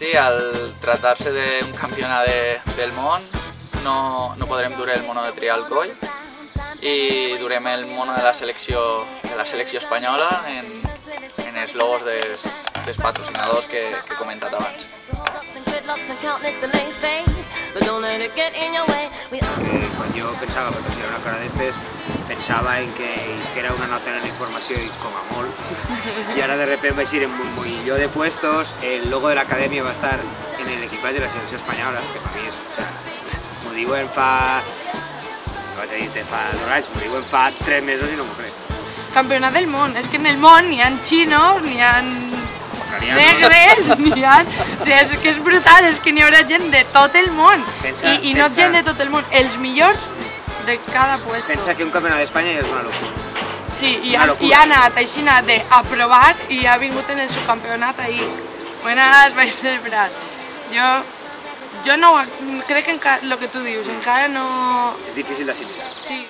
Sí, al tratar-se d'un campionat del món no podrem dur el mono de trial coll i durem el mono de la selecció espanyola en els logos dels patrocinadors que he comentat abans. Quan jo pensava patrocinar una cara d'estes, pensava en que era una nota en la informació i com a molt, i ara de repente vaig ir en un molló de puestos, el logo de l'acadèmia va estar en l'equipatge de la selecció espanyola, que per mi és, o sea, m'ho diuen fa, no vaig a dir fa 2 anys, m'ho diuen fa 3 mesos i no m'ho crec. Campionat del món, és que en el món n'hi ha xinos, n'hi ha negres, n'hi ha... O sigui, és que és brutal, és que n'hi haurà gent de tot el món, i no gent de tot el món, els millors de cada puesto. Pensa que un campionat d'Espanya ja és una locura. Sí, i ha anat així d'aprovar i ha vingut en el subcampionat ahí. Buenas, vaig celebrar. Jo no crec que el que tu dius, encara no... És difícil d'assimilar. Sí.